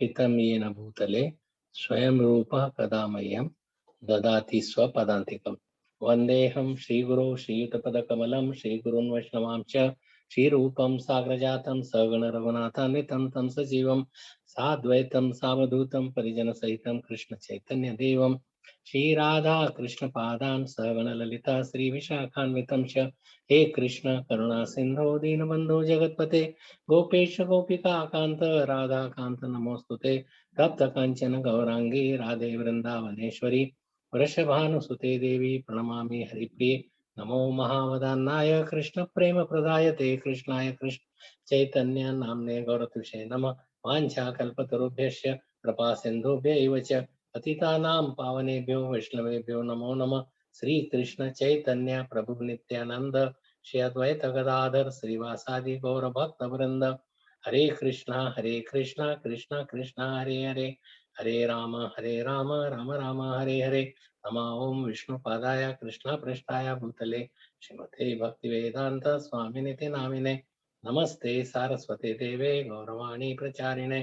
पितं येन भूतले स्वयं रूपः कदा मह्यं ददाति स्वपदान्तिकम्। वन्देऽहं श्रीगुरो श्रीयुतपदकमलं श्रीगुरुन् वैष्णवांश्च श्रीरूपं साग्रजातं सगण रघुनाथान्वितं तं सजीवं साद्वैतं सावधूतं परिजनसहितं कृष्णचैतन्यदेवं श्रीराधा कृष्णपादान् सगण ललिता श्रीविशाखान्वितं च हे कृष्ण करुणा सिन्धो दीनबन्धो जगत्पते गोपेश गोपिका कांत राधा कांत नमोस्तुते तप्त कांचन गौरांगी राधे वृंदावनेश्वरी वृषभानुसुते देवी प्रणमामि हरिप्रिये नमो महावदान्नाय कृष्ण प्रेम प्रदायते कृष्णाय कृष्ण चैतन्य नामने गौरतुषे नमः वाञ्छाकल्पतरुभ्यश्च कृपा सिन्धुभ्यैव च पतितानां पावनेभ्यो वैष्णवेभ्यो नमो नमः श्रीकृष्ण चैतन्य प्रभु नित्यानंद श्री अद्वैत गदाधर श्रीवासादि गौर भक्त वृंद हरे कृष्णा कृष्णा कृष्णा हरे हरे हरे राम राम राम हरे हरे नमः ओम विष्णु पादाय कृष्णा पृष्ठाय भूतले श्रीमते भक्ति वेदांत स्वामिनिति नामिने नमस्ते सारस्वते देवे गौरवाणी प्रचारिणे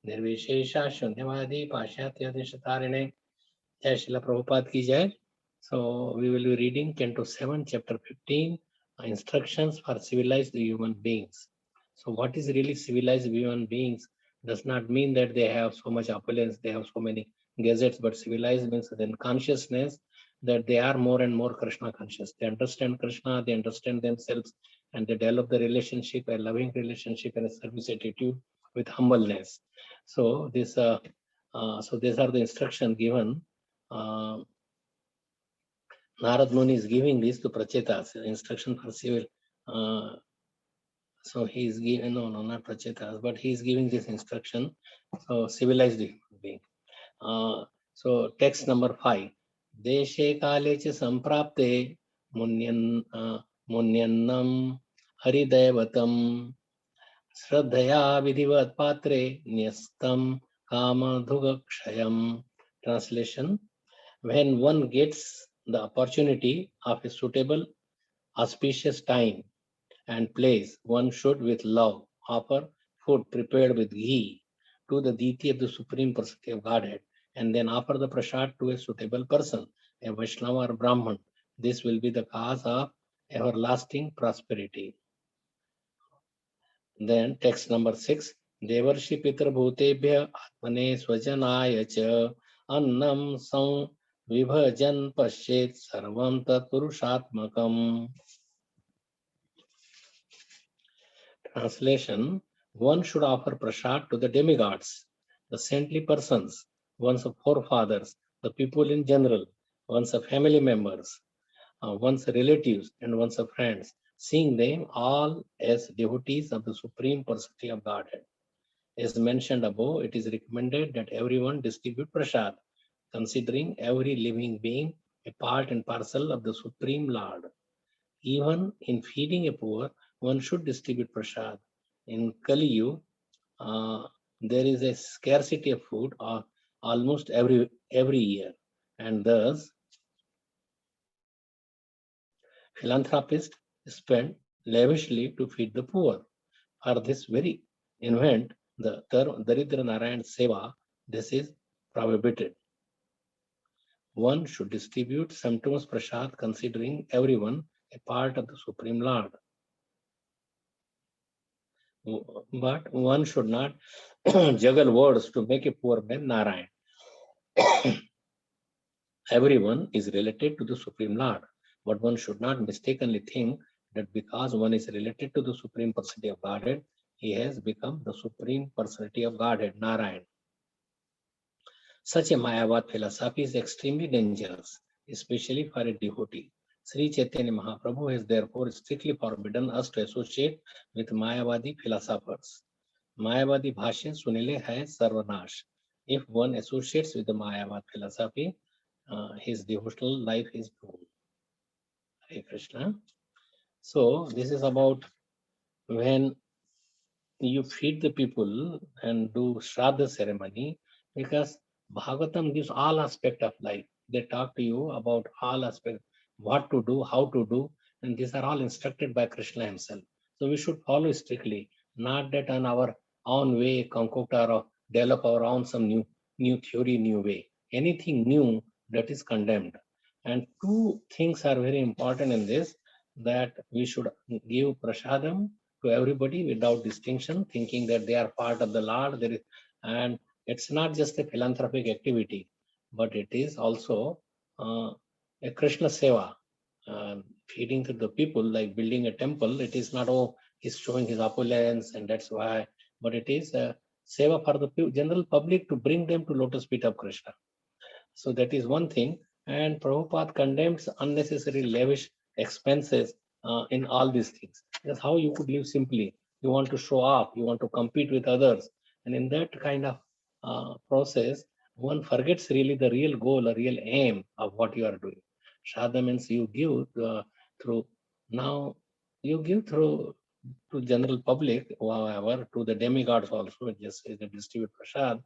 निर्विशेषा शून्यवादी पाश्चात्य देशतारिणे जय श्रील प्रभुपाद की जय. So we will be reading Canto 7, Chapter 15, Instructions for Civilized Human Beings. So what is really civilized human beings does not mean that they have so much opulence, they have so many gadgets, but civilized means then consciousness that they are more and more Krishna conscious. They understand Krishna, they understand themselves, and they develop the relationship, a loving relationship and a service attitude with humbleness. So these are the instruction given. Narad Muni is giving this to Prachetas, instruction for civil. So he is giving, no, not Prachetas, but he is giving this instruction. So civilized human being. So text number 5. Deshe kale ch samprapte munyannam haridevatam Shraddhaya vidhivat patre nyastam kama dhugakshayam. Translation: when one gets the opportunity of a suitable, auspicious time and place, one should with love offer food prepared with ghee to the deity of the Supreme Personality of Godhead, and then offer the prasad to a suitable person, a Vaishnava or Brahman. This will be the cause of everlasting prosperity. Then text number 6. Devarshi Pitra Bhutebhya Atmane Swajanaya Cha Annam Sam Vibhajan Pashet Sarvam Tat Purushatmakam. Translation: one should offer prasad to the demigods, the saintly persons, one's forefathers, the people in general, one's family members, one's relatives, and one's friends, seeing them all as devotees of the Supreme Personality of Godhead. As mentioned above, it is recommended that everyone distribute prasad, considering every living being a part and parcel of the Supreme Lord. Even in feeding a poor, one should distribute prasad. In Kali Yuga, there is a scarcity of food almost every year, and thus philanthropists spend lavishly to feed the poor. For this very event, the term Daridra Narayan Seva, this is prohibited. One should distribute sometimes prasad considering everyone a part of the Supreme Lord. But one should not juggle words to make a poor man Narayan. Everyone is related to the Supreme Lord, but one should not mistakenly think that because one is related to the Supreme Personality of Godhead, he has become the Supreme Personality of Godhead, Narayan. Such a Mayavad philosophy is extremely dangerous, especially for a devotee. Sri Chaitanya Mahaprabhu has therefore strictly forbidden us to associate with Mayavadi philosophers. Mayavadi bhashan sunile hai sarvanash. If one associates with the Mayavad philosophy, his devotional life is doomed. Hare Krishna. So this is about when you feed the people and do Shraddha ceremony, because Bhagavatam gives all aspect of life. They talk to you about all aspects, what to do, how to do, and these are all instructed by Krishna himself. So we should follow strictly, not that on our own way concoct or develop our own some new theory, new way. Anything new, that is condemned. And two things are very important in this, that we should give prasadam to everybody without distinction, thinking that they are part of the Lord. And it's not just a philanthropic activity, but it is also a Krishna seva, feeding to the people, like building a temple. It is not, oh, he's showing his opulence and that's why, but it is a seva for the general public, to bring them to lotus feet of Krishna. So that is one thing. And Prabhupada condemns unnecessary lavish expenses in all these things. That's how you could live simply. You want to show off, you want to compete with others. And in that kind of process, one forgets really the real goal, the real aim of what you are doing. Shraddha means you give through, now you give through to general public, however, to the demigods also, just as they distribute prasad,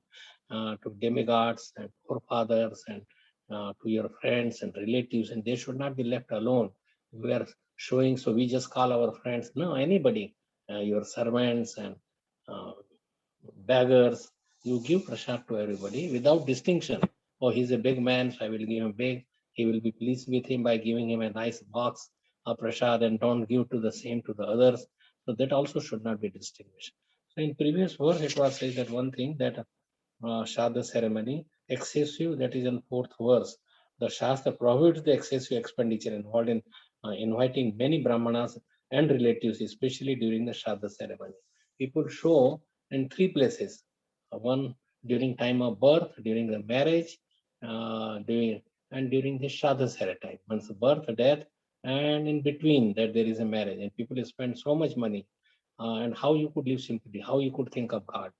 to demigods and forefathers and to your friends and relatives, and they should not be left alone. We are showing, so we just call our friends. No, anybody, your servants and uh, beggars, you give prasad to everybody without distinction. Oh, he's a big man, so I will give him big. He will be pleased with him by giving him a nice box of prasad, and don't give to the same to the others. So that also should not be distinguished. So in previous verse, it was said that one thing, that Shraddha ceremony, excessive, that is in fourth verse. The Shastra prohibits the excessive expenditure involved in inviting many Brahmanas and relatives, especially during the Shraddha ceremony. People show in three places. One during time of birth, during the marriage, and during the Shraddha ceremony. Once birth, death, and in between that there is a marriage. And people spend so much money. And how you could live simply, how you could think of God.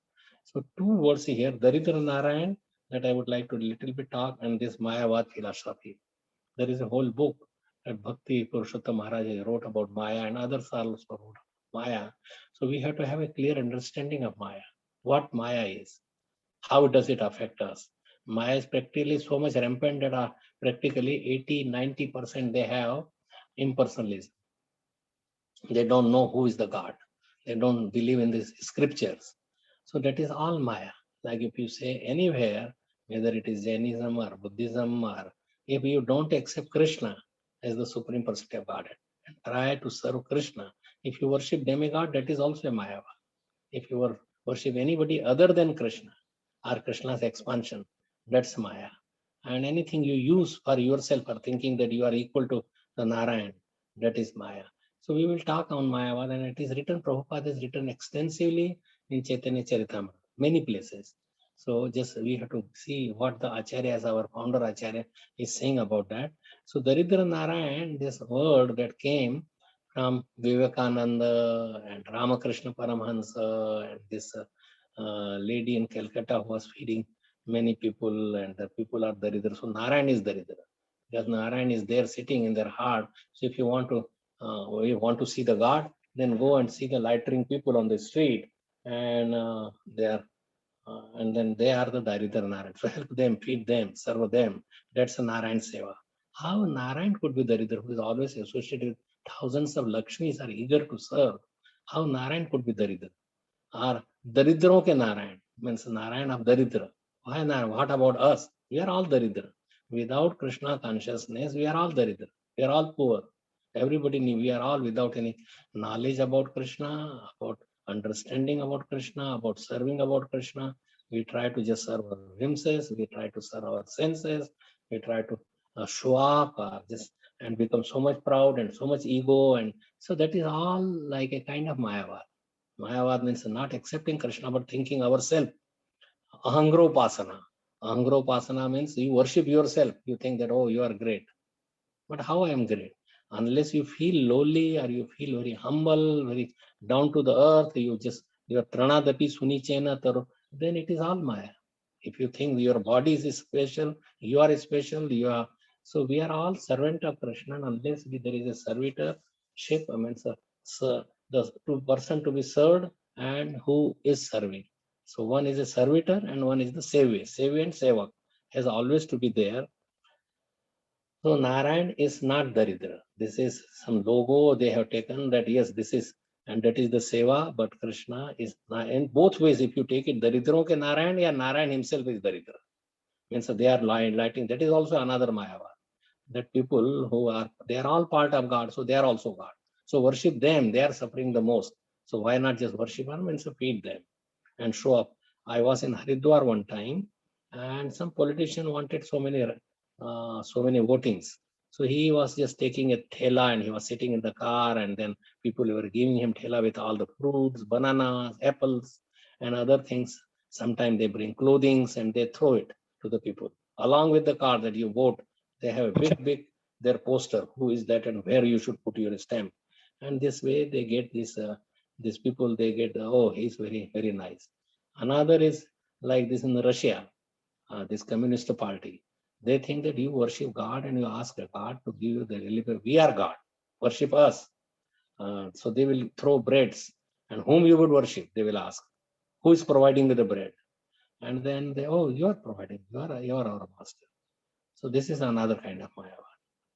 So two words here, Daridra Narayan, that I would like to little bit talk, and this Mayavad philosophy. There is a whole book that Bhakti Purushottam Maharaj wrote about Maya, and others also wrote Maya. So we have to have a clear understanding of Maya, what Maya is, how does it affect us. Maya is practically so much rampant that practically 80-90% they have impersonalism. They don't know who is the God. They don't believe in these scriptures. So that is all Maya. Like if you say anywhere, whether it is Jainism or Buddhism, or if you don't accept Krishna as the supreme personality of Godhead and try to serve Krishna, if you worship demigod, that is also a Maya. If you worship anybody other than Krishna or Krishna's expansion, that's Maya. And anything you use for yourself or thinking that you are equal to the Narayan, that is Maya. So we will talk on Mayavad, and it is written, Prabhupada is written extensively in Chaitanya Charitamrita, many places. So just we have to see what the Acharyas, our founder Acharya, is saying about that. So Daridra Narayan, this word that came from Vivekananda and Ramakrishna Paramahansa and this lady in Calcutta who was feeding many people, and the people are Daridra. So Narayan is Daridra, because Narayan is there sitting in their heart. So if you want to see the God, then go and see the littering people on the street, and they are and then they are the Daridra Narayan. So help them, feed them, serve them. That's a Narayan Seva. How Narayan could be Daridra, who is always associated with thousands of Lakshmis are eager to serve? How Narayan could be Daridra? Or Daridro ke Narayan, means Narayan of Daridra. Why Narayan? What about us? We are all Daridra. Without Krishna consciousness, we are all Daridra. We are all poor. Everybody knew we are all without any knowledge about Krishna, about understanding about Krishna, about serving about Krishna. We try to just serve our whimsies, we try to serve our senses, we try to show up just and become so much proud and so much ego. And so that is all like a kind of Mayavad. Mayavad means not accepting Krishna but thinking ourselves. Ahangropasana. Ahangropasana means you worship yourself. You think that, oh, you are great. But how I am great? Unless you feel lowly or you feel very humble, very down to the earth, you are pranadapi sunichena taro, then it is all Maya. If you think your body is special, you are special, you are. So we are all servant of Krishna, and unless there is a servitorship, I mean, the person to be served, and who is serving. So one is a servitor and one is the Sevi. Sevi and Sevak has always to be there. So Narayan is not Daridra. This is some logo they have taken that yes, this is, and that is the Seva, but Krishna is in both ways. If you take it, Daridro ke Narayan, yeah, Narayan himself is Daridra. Means they are lighting. That is also another Mayava. That people who are, they are all part of God, so they are also God. So worship them, they are suffering the most. So why not just worship them and so feed them and show up? I was in Haridwar one time, and some politician wanted so many votings. So he was just taking a thela and he was sitting in the car, and then people were giving him thela with all the fruits, bananas, apples, and other things. Sometimes they bring clothing and they throw it to the people along with the car that you vote. They have a big their poster, who is that and where you should put your stamp. And this way they get this these people, they get oh, he's very nice. Another is like this in Russia, this communist party. They think that you worship God and you ask God to give you the religion. We are God, worship us. So they will throw breads, and whom you would worship, they will ask, who is providing the bread? And then they, oh, you are providing, you are our master. So this is another kind of Mayavad.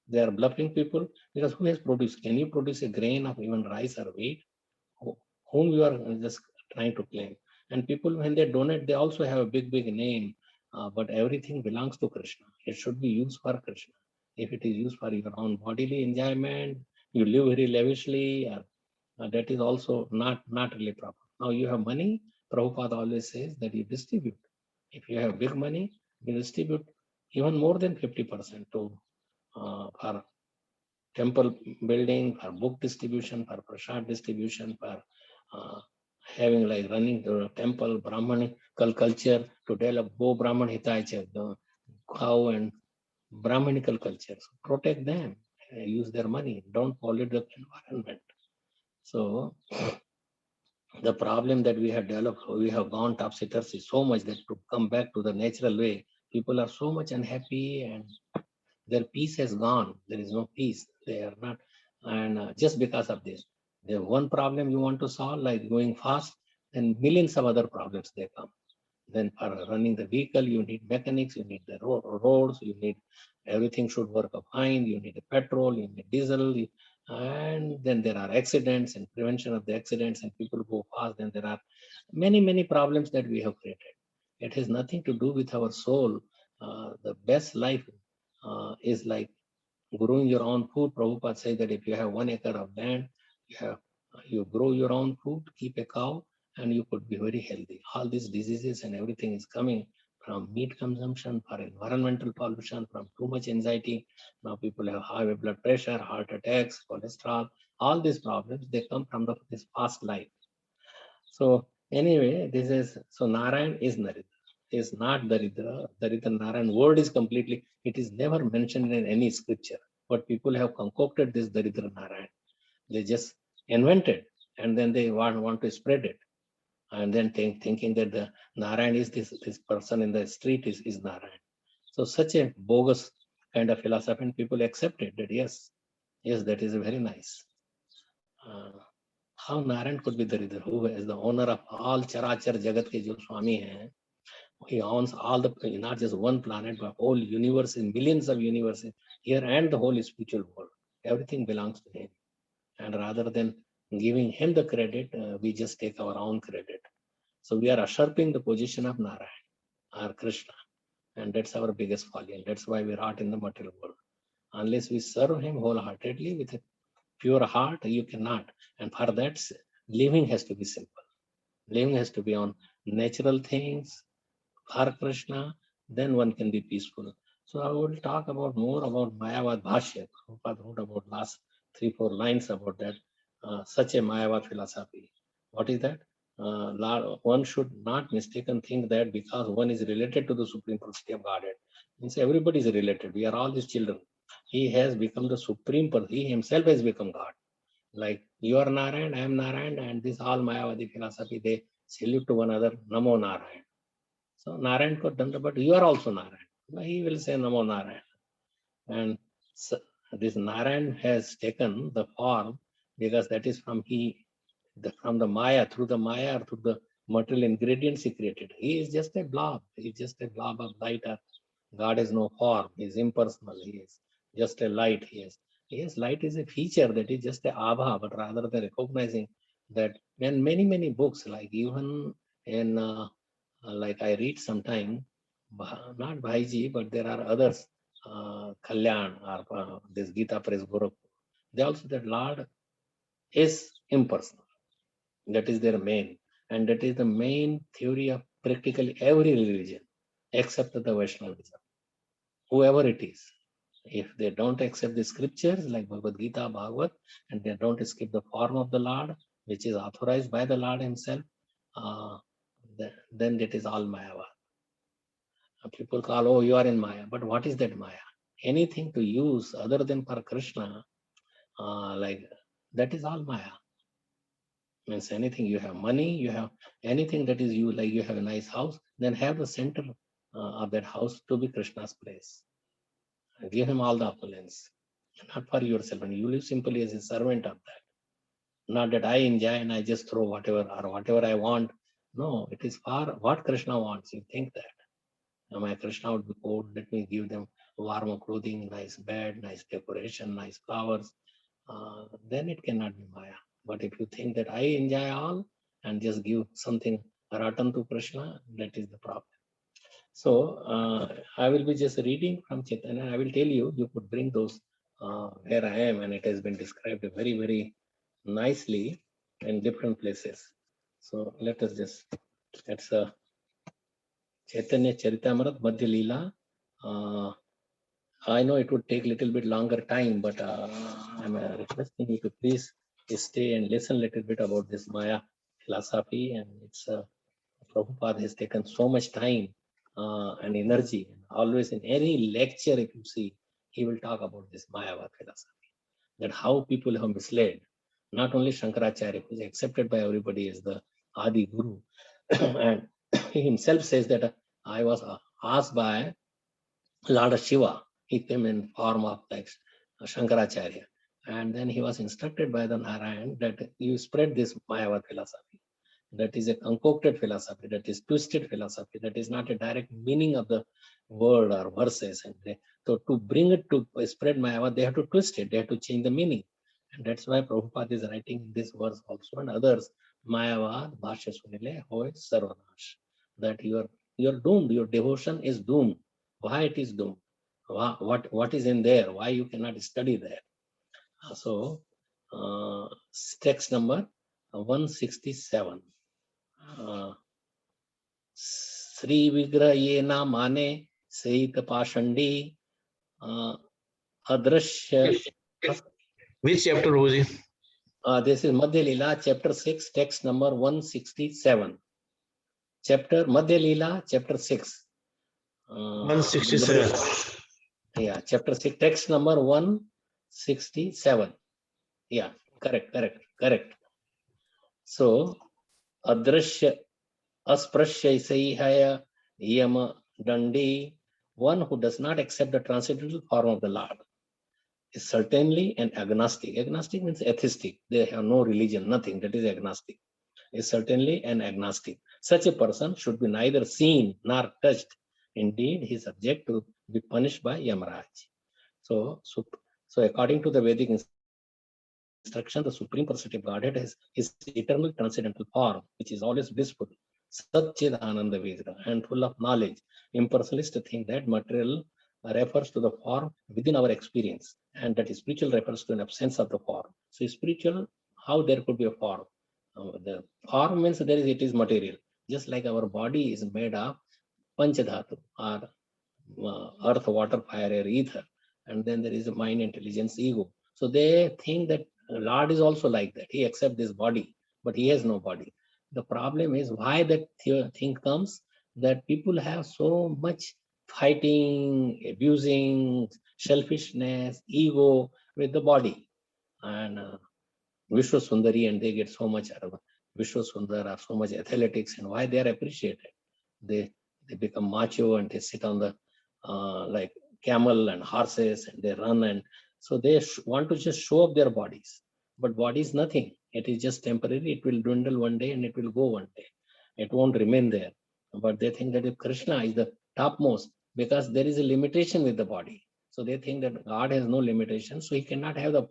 They are bluffing people because who has produced? Can you produce a grain of even rice or wheat? Whom you are just trying to claim? And people, when they donate, they also have a big name, but everything belongs to Krishna. It should be used for Krishna. If it is used for your own bodily enjoyment, you live very lavishly, that is also not really proper. Now you have money. Prabhupada always says that you distribute. If you have big money, you distribute even more than 50% to for temple building, for book distribution, for prasad distribution, for uh, having like running the temple, Brahmanical culture to develop Go Brahman Hitaicha, the cow and Brahmanical culture. So protect them, use their money, don't pollute the environment. So the problem that we have developed, we have gone topsy-turvy so much that to come back to the natural way, people are so much unhappy and their peace has gone. There is no peace. They are not, and just because of this, the one problem you want to solve, like going fast, then millions of other problems they come. Then for running the vehicle, you need mechanics, you need the roads, you need everything should work fine. You need a petrol, you need diesel, and then there are accidents and prevention of the accidents, and people go fast. Then there are many problems that we have created. It has nothing to do with our soul. The best life is like growing your own food. Prabhupada says that if you have 1 acre of land, you grow your own food, keep a cow, and you could be very healthy. All these diseases and everything is coming from meat consumption, for environmental pollution, from too much anxiety. Now people have high blood pressure, heart attacks, cholesterol. All these problems, they come from this past life. So anyway, this is, so Narayan is Naridra. Is not Daridra. Daridra Narayan word is completely, it is never mentioned in any scripture. But people have concocted this Daridra Narayan. They just invented and then they want to spread it. And then thinking that the Narayan is this person in the street is Narayan. So such a bogus kind of philosophy, and people accepted that yes, that is very nice. How Narayan could be Daridra, who is the owner of all Charachar Jagat ke jo Swami hai. He owns all the, not just one planet, but whole universe, in millions of universes here and the whole spiritual world. Everything belongs to him. And rather than giving him the credit, we just take our own credit. So we are usurping the position of Narayan or Krishna. And that's our biggest folly. And that's why we're out in the material world. Unless we serve him wholeheartedly with a pure heart, you cannot. And for that, living has to be simple. Living has to be on natural things, for Krishna, then one can be peaceful. So I will talk about more about Mayavad Bhashya. Prabhupada wrote about last 3-4 lines about that, such a Mayavad philosophy. What is that? One should not mistaken think that because one is related to the Supreme Personality of Godhead, means everybody is related. We are all his children. He has become the Supreme Person. He himself has become God. Like you are Narayan, I am Narayan, and this all Mayavadi philosophy, they salute to one another, Namo Narayan. So Narayan could done, but you are also Narayan. He will say Namo Narayan. And so this Narayan has taken the form because that is from he from the Maya, through the Maya, or through the material ingredients he created. He is just a blob. He is just a blob of light. God has no form. He is impersonal. He is just a light. Yes, light is a feature that is just a abha, but rather than recognizing that, and many books, like even in like I read sometime, not Bhaiji, but there are others, Kalyan or this Gita Press Guru. They also, that Lord is impersonal. That is their main, and that is the main theory of practically every religion except the Vaishnavism. Whoever it is, if they don't accept the scriptures like Bhagavad Gita, Bhagavad, and they don't skip the form of the Lord, which is authorized by the Lord himself, then it is all Mayavad. People call, oh, you are in Maya, but what is that Maya? Anything to use other than for Krishna, like that is all Maya. Means anything, you have money, you have anything that is you, like you have a nice house, then have the center of that house to be Krishna's place. Give him all the opulence, not for yourself, and you live simply as a servant of that. Not that I enjoy and I just throw whatever I want. No, it is for what Krishna wants. You think that. Now, my Krishna would be cold, let me give them warm clothing, nice bed, nice decoration, nice flowers. Then it cannot be Maya. But if you think that I enjoy all and just give something rotten to Krishna, that is the problem. So I will be just reading from Chaitanya. I will tell you, you could bring those where I am, and it has been described very nicely in different places. So let us just, it's a Chaitanya Charitamrita Madhya Leela. I know it would take a little bit longer time, but I'm requesting you to please stay and listen a little bit about this Maya philosophy. And it's Prabhupada has taken so much time and energy. Always in any lecture, if you see, he will talk about this Mayavad philosophy, that how people have misled. Not only Shankaracharya, who is accepted by everybody as the Adi Guru, and he himself says that I was asked by Lord Shiva. He came in form of like Shankaracharya. And then he was instructed by the Narayan that you spread this Mayavad philosophy. That is a concocted philosophy, that is twisted philosophy, that is not a direct meaning of the word or verses. And so to bring it to spread Mayavad, they have to twist it, they have to change the meaning. And that's why Prabhupada is writing this verse also and others. Mayavad, Bhashya Sunile, Hoy Sarvanash. That you're doomed, your devotion is doomed. Why it is doomed? What is in there? Why you cannot study there? So text number 167. Sri Vigrayena Mane Seit Pashandi Adrashya. Which chapter, Roji? This is Madhya Leela, chapter 6, text number 167. Chapter Madhya Leela, chapter 6. 167. Yeah, chapter 6, text number 167. Yeah, correct. So, Adrashya Asprashya Saihaya Yama Dandi, one who does not accept the transcendental form of the Lord, is certainly an agnostic. Agnostic means atheistic. They have no religion, nothing. That is agnostic. Is certainly an agnostic. Such a person should be neither seen nor touched. Indeed, he is subject to be punished by Yamaraj. So according to the Vedic instruction, the Supreme Personality of Godhead is his eternal transcendental form, which is always blissful, Satchid Ananda Vigra, and full of knowledge. Impersonalists think that material refers to the form within our experience, and that is spiritual refers to an absence of the form. So spiritual, how there could be a form? The form means it is material. Just like our body is made of Panchadhatu, or earth, water, fire, air, ether, and then there is a mind, intelligence, ego. So they think that Lord is also like that. He accepts this body, but he has no body. The problem is why that thing comes, that people have so much fighting, abusing, selfishness, ego with the body. And Vishwa Sundari, and they get so much out of Vishwa Sundar, or so much athletics, and why they are appreciated. They become macho and they sit on the like camel and horses, and they run, and so they want to just show up their bodies. But body is nothing. It is just temporary. It will dwindle one day and it will go one day. It won't remain there. But they think that if Krishna is the topmost, because there is a limitation with the body. So they think that God has no limitation, so he cannot have the.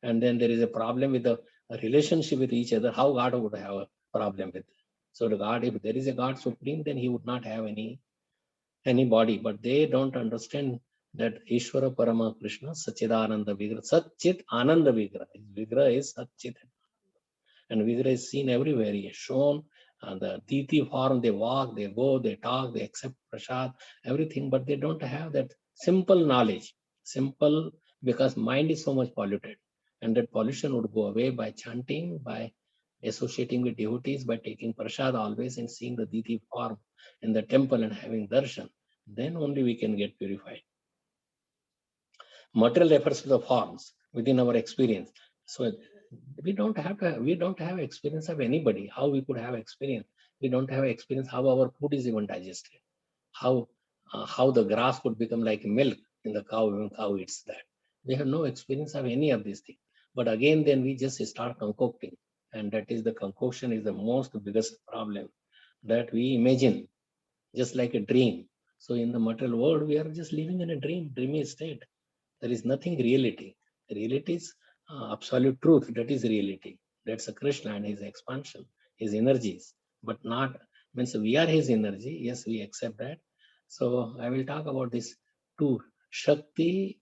And then there is a problem with the relationship with each other. How God would have a problem with? So the God, if there is a God supreme, then he would not have any body. But they don't understand that Ishvara Parama Krishna Sachidananda Vigra, Satchit Ananda Vigra. Vigra is Satchit. And Vigra is seen everywhere. He is shown and the Titi form, they walk, they go, they talk, they accept prasad, everything, but they don't have that simple knowledge. Simple, because mind is so much polluted. And that pollution would go away by chanting, by associating with devotees, by taking prasad always and seeing the Titi form in the temple and having darshan. Then only we can get purified. Material refers to the forms within our experience. So we don't have experience of anybody. How we could have experience? We don't have experience how our food is even digested. How the grass could become like milk in the cow when cow eats that. We have no experience of any of these things. But again, then we just start concocting, and that is the concoction is the most biggest problem that we imagine, just like a dream. So in the material world, we are just living in a dreamy state. There is nothing reality. Reality is absolute truth. That is reality. That's a Krishna and his expansion, his energies, but not means we are his energy. Yes, we accept that. So I will talk about this two Shakti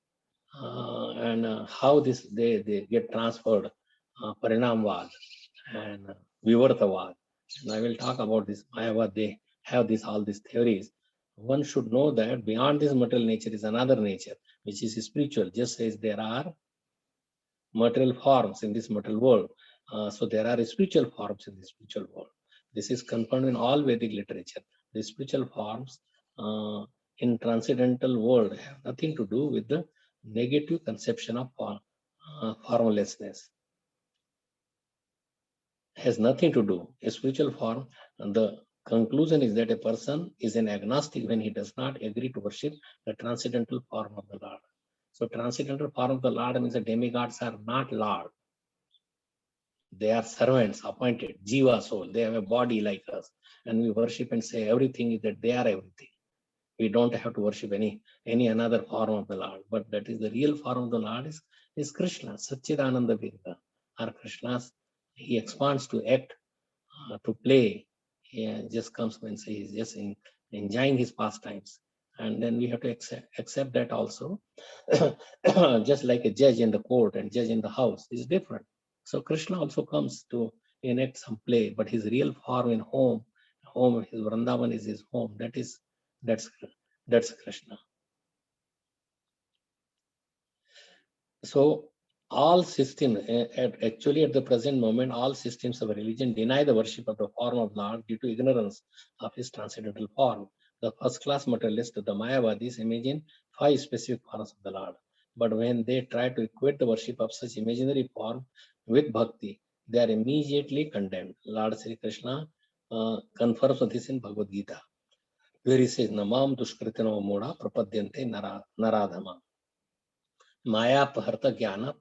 and how this they get transferred, Parinamvad and Vivartavad. And I will talk about this Mayavad. They have all these theories. One should know that beyond this material nature is another nature, which is spiritual. Just as there are material forms in this material world, so there are spiritual forms in the spiritual world. This is confirmed in all Vedic literature. The spiritual forms in transcendental world have nothing to do with the negative conception of formlessness. Has nothing to do. A spiritual form, and the conclusion is that a person is an agnostic when he does not agree to worship the transcendental form of the Lord. So transcendental form of the Lord means the demigods are not Lord. They are servants appointed, Jiva soul. They have a body like us. And we worship and say everything is that they are everything. We don't have to worship any another form of the Lord. But that is the real form of the Lord is Krishna, Satchidananda Virga, or Krishna's. He expands to act, to play. He just comes when he's just enjoying his pastimes. And then we have to accept that also. Just like a judge in the court and judge in the house is different. So Krishna also comes to enact some play, but his real form in home, his Vrindavan is his home. That's Krishna. So all systems, actually at the present moment, all systems of religion deny the worship of the form of Lord due to ignorance of his transcendental form. The first-class materialists, the Mayavadis, imagine 5 specific forms of the Lord. But when they try to equate the worship of such imaginary form with bhakti, they are immediately condemned. Lord Sri Krishna confirms this in Bhagavad Gita, where he says, Namam dushkritino moda prapadyante naradhama. Maya paharta jnana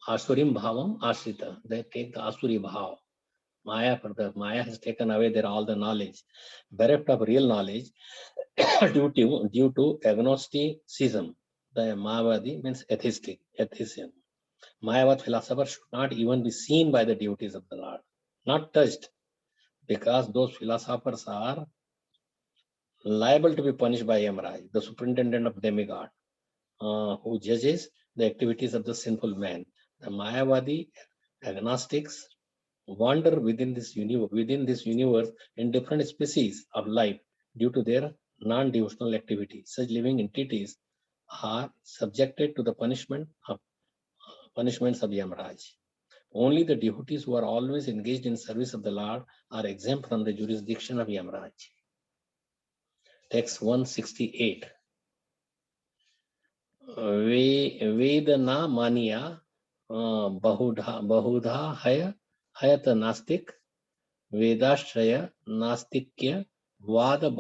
asurim bhavam ashrita. They take the asuri bhav. Maya has taken away their all the knowledge, bereft of real knowledge due to agnosticism. The Mayavadi means atheism. Mayavad philosophers should not even be seen by the devotees of the Lord, not touched, because those philosophers are liable to be punished by Yamaraj, the superintendent of demigod, who judges the activities of the sinful man. The Mayavadi agnostics wander within this universe in different species of life due to their non-devotional activity. Such living entities are subjected to the punishments of Yamaraj. Only the devotees who are always engaged in service of the Lord are exempt from the jurisdiction of Yamaraj. Text 168. Vedana mania bahudha hayat nastik vedashraya nastikya vada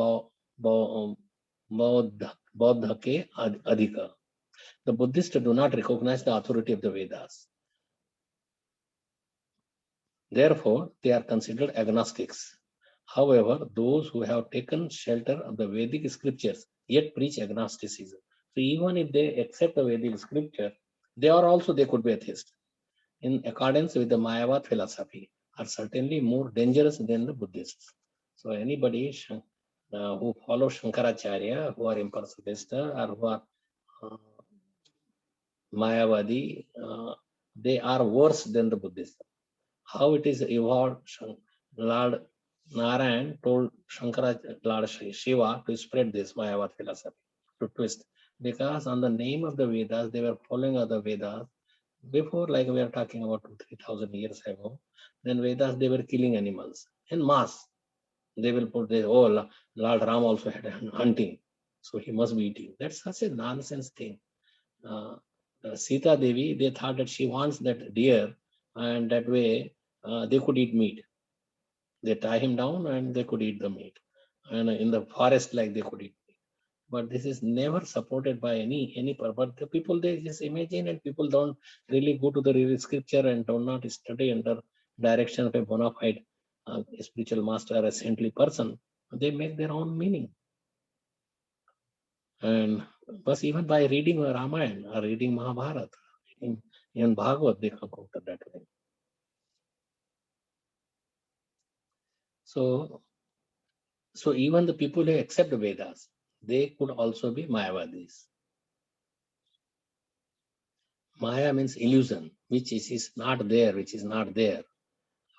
bodhake adhika. The Buddhists do not recognize the authority of the Vedas. Therefore, they are considered agnostics. However, those who have taken shelter of the Vedic scriptures yet preach agnosticism. So even if they accept the Vedic scripture, they could be atheists. In accordance with the Mayavad philosophy, are certainly more dangerous than the Buddhists. So anybody who follow Shankaracharya, who are impersonalists or who are uh, Mayavadi, they are worse than the Buddhists. How it is evolved, Lord Narayan told Lord Shiva to spread this Mayavad philosophy, to twist. Because on the name of the Vedas, they were following other Vedas. Before, like we are talking about 3,000 years ago, then Vedas, they were killing animals in mass. They will put this, oh, Lord Ram also had hunting, so he must be eating. That's such a nonsense thing. Sita Devi, they thought that she wants that deer, and that way they could eat meat. They tie him down and they could eat the meat. And in the forest, like they could eat meat. But this is never supported by any. But the people, they just imagine, and people don't really go to the real scripture and do not study under direction of a bona fide spiritual master or a saintly person. They make their own meaning. And but even by reading Ramayana or reading Mahabharata, in Bhagavad, they come out of that way. So even the people who accept the Vedas, they could also be Mayavadis. Maya means illusion, which is not there, which is not there.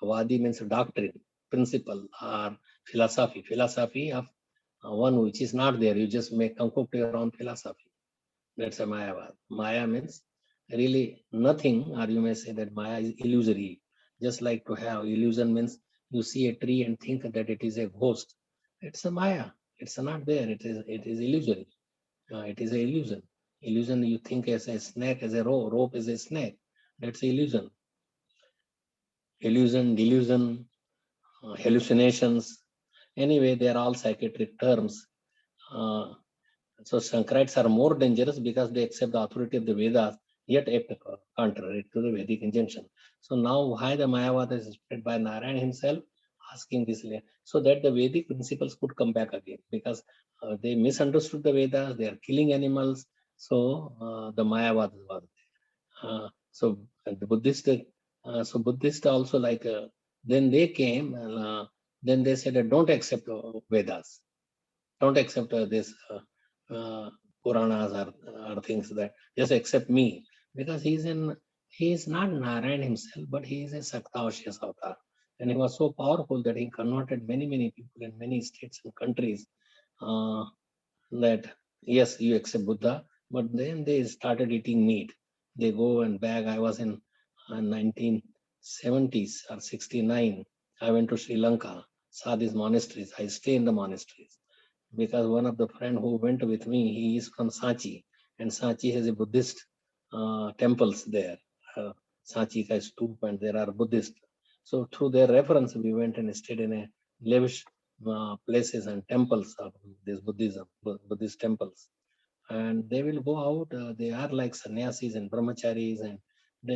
Vadi means doctrine, principle, or philosophy. Philosophy of one which is not there. You just make concoct your own philosophy. That's a Mayavad. Maya means really nothing, or you may say that Maya is illusory. Just like to have illusion means you see a tree and think that it is a ghost. It's a Maya. It's not there. It is illusory. It is an illusion. Illusion you think as a snake, as a rope. Rope is a snake. That's illusion. Illusion, delusion, hallucinations. Anyway, they are all psychiatric terms. So Shankarites are more dangerous because they accept the authority of the Vedas, yet act contrary to the Vedic injunction. So now why the Mayavada is spread by Narayan himself, asking this, so that the Vedic principles could come back again, because they misunderstood the Vedas, they are killing animals. So the Mayavada was there. So the Buddhist, Buddhist also then they came, then they said, don't accept Vedas, don't accept this Puranas or things, that just accept me, because he is not Narayan himself, but he is a Saktavashyas avatar. And he was so powerful that he converted many people in many states and countries, that yes, you accept Buddha, but then they started eating meat. They go and bag. I was in 1970s or 69. I went to Sri Lanka, saw these monasteries. I stay in the monasteries because one of the friend who went with me, he is from Sanchi, and Sanchi has a Buddhist temples there. Sanchi ka stoop, and there are Buddhist. So through their reference, we went and stayed in a lavish places and temples of this Buddhism, Buddhist temples. And they will go out. They are like sannyasis and brahmacharis, and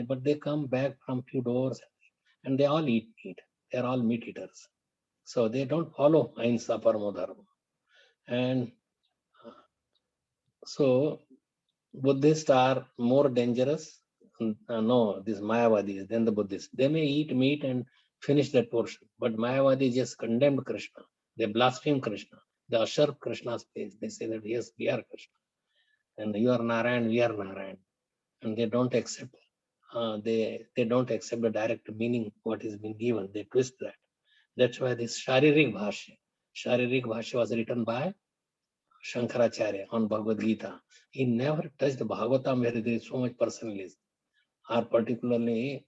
but they come back from few doors, and they all eat meat. They are all meat eaters. So they don't follow Ahimsa Paramo Dharma. And so Buddhists are more dangerous. No, these Mayavadis than the Buddhists. They may eat meat and finish that portion, but Mayavadi just condemned Krishna. They blaspheme Krishna. They usurp Krishna's place. They say that yes, we are Krishna, and you are Narayan, we are Narayan, and they don't accept. They don't accept the direct meaning what is being given. They twist that. That's why this Sharirik Bhashya was written by Shankaracharya on Bhagavad Gita. He never touched Bhagavatam where there is so much personalism, or particularly,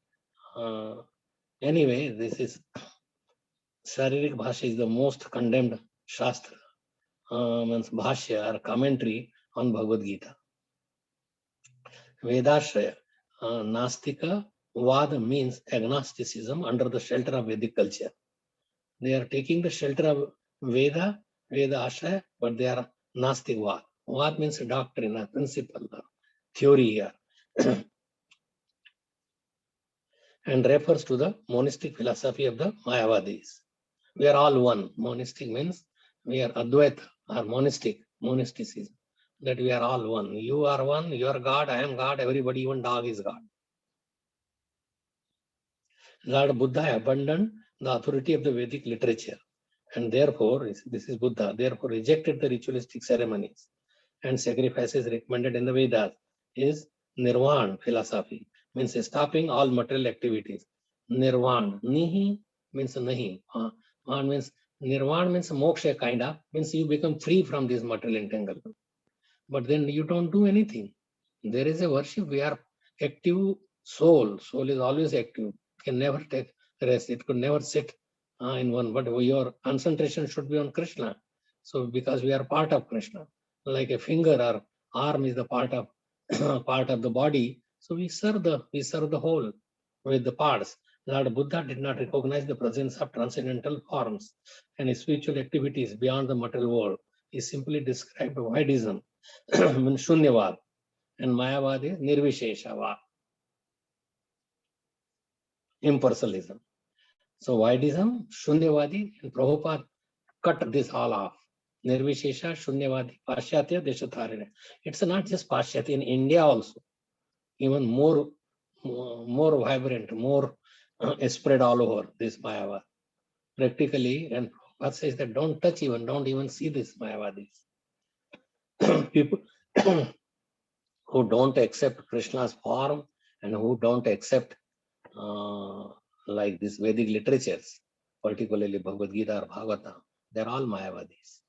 anyway, this is Sharirik Bhashya is the most condemned Shastra, means Bhashya or commentary on Bhagavad Gita. Vedashraya, Nastika Vada means agnosticism under the shelter of Vedic culture. They are taking the shelter of Veda Ashraya, but they are Nastik Vad. Vad means doctrine, a principle, theory here. and refers to the monistic philosophy of the Mayavadis. We are all one. Monistic means we are Advaita or monasticism. That we are all one. You are one, you are God, I am God, everybody, even dog is God. Lord Buddha abandoned the authority of the Vedic literature and therefore, this is Buddha, therefore rejected the ritualistic ceremonies and sacrifices recommended in the Vedas. Is Nirvana philosophy, means stopping all material activities. Nirvana, Nihi means nahi. Means Nirvana means moksha kind of, means you become free from this material entanglement. But then you don't do anything. There is a worship, we are active soul. Soul is always active, can never take rest, it could never sit in one, but your concentration should be on Krishna. So because we are part of Krishna, like a finger or arm is the part of part of the body, so we serve the whole with the parts. Lord Buddha did not recognize the presence of transcendental forms and spiritual activities beyond the material world. He simply described Vaidism, Shunyavad, and Mayavad is Nirvisheshavad, impersonalism. So Vaidism, Shunyavadi, and Prabhupada cut this all off. Nirvishesha, Shunyavadi, Pashyatya, Deshatharina. It's not just Pashyatya, in India also, even more vibrant, more spread all over this Mayavad. Practically, and Prabhupada says that don't even see this Mayavadis. People who don't accept Krishna's form and who don't accept like this Vedic literatures, particularly Bhagavad Gita or Bhagavatam, they're all Mayavadis.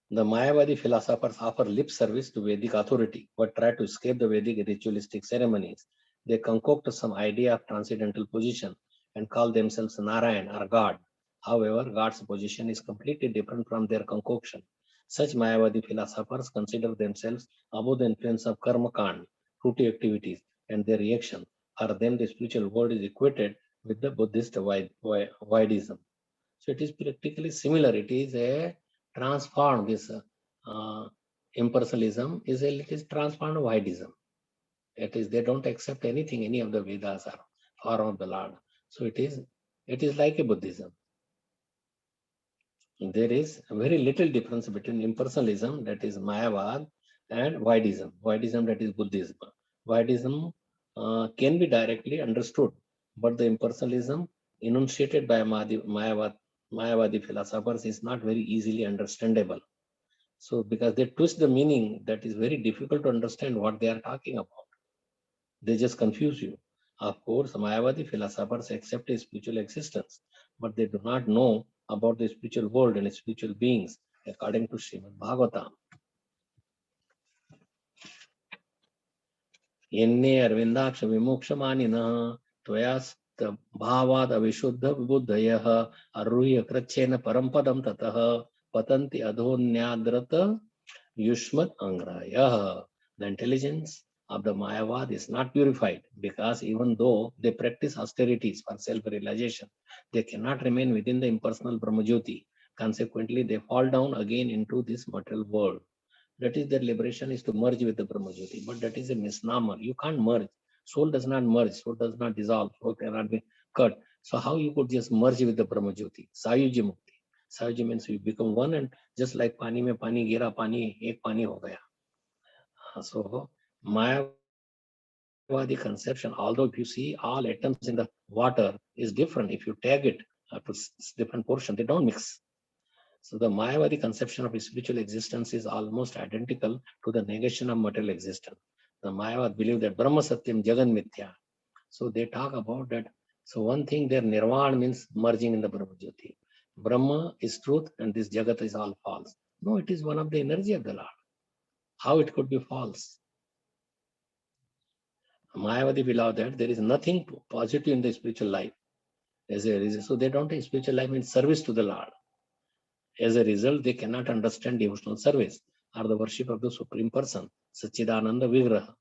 The Mayavadi philosophers offer lip service to Vedic authority, but try to escape the Vedic ritualistic ceremonies. They concoct some idea of transcendental position and call themselves Narayan or God. However, God's position is completely different from their concoction. Such Mayavadi philosophers consider themselves above the influence of karma kand, fruity activities, and their reaction, or then the spiritual world is equated with the Buddhist Vaidism. So it is practically similar. It is a transformed, this impersonalism it is transformed Vaidism. It is, they don't accept anything, any of the Vedas or form of the Lord. So it is like a Buddhism. There is very little difference between impersonalism, that is Mayavad, and Vaidism. Vaidism, that is Buddhism. Vaidism can be directly understood, but the impersonalism enunciated by Mayavadi philosophers is not very easily understandable. So because they twist the meaning, that is very difficult to understand what they are talking about. They just confuse you. Of course, Mayavadi philosophers accept a spiritual existence, but they do not know about the spiritual world and spiritual beings, according to Srimad Bhagavatam. Yenne Arvindaksh Vimokshamaninah Tvayast Bhavad Avishuddha Vibuddhayah Arruhya Krachena Parampadam Tatah Patanti Adhonyadrata Yushmat Angrayah. The intelligence of the Mayavad is not purified, because even though they practice austerities for self-realization, they cannot remain within the impersonal Brahmajyoti. Consequently, they fall down again into this material world. That is, their liberation is to merge with the Brahmajyoti, but that is a misnomer. You can't merge. Soul does not merge, soul does not dissolve, soul cannot be cut. So how you could just merge with the Brahmajyoti? Sayuji Mukti. Sayuji means you become one, and just like pani mein pani gira, pani ek pani ho gaya. So Mayavadi conception, although if you see all atoms in the water is different, if you tag it to different portion, they don't mix. So the Mayavadi conception of spiritual existence is almost identical to the negation of material existence. The Mayavad believe that Brahma Satyam Jagan Mithya. So they talk about that. So one thing, their Nirvana means merging in the Brahma Jyoti. Brahma is truth and this Jagat is all false. No, it is one of the energy of the Lord. How it could be false? Mayavadi believe that there is nothing positive in the spiritual life. As a result, so they don't think spiritual life means service to the Lord. As a result, they cannot understand devotional service or the worship of the Supreme Person, Satchidananda Vigraha.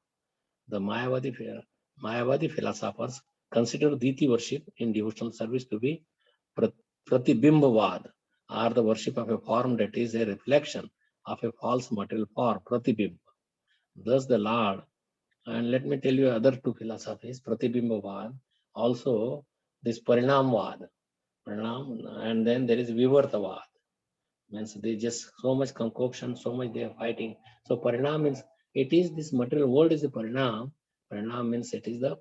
The Mayavadi philosophers consider Diti worship in devotional service to be Pratibimbavad, or the worship of a form that is a reflection of a false material form, Pratibimba. Thus, the Lord And let me tell you other two philosophies, Pratibimbavad, also this Parinamvad, Parinam, and then there is Vivartavad. Means they just so much concoction, so much they are fighting. So Parinam means it is this material world is the Parinam. Parinam means it is the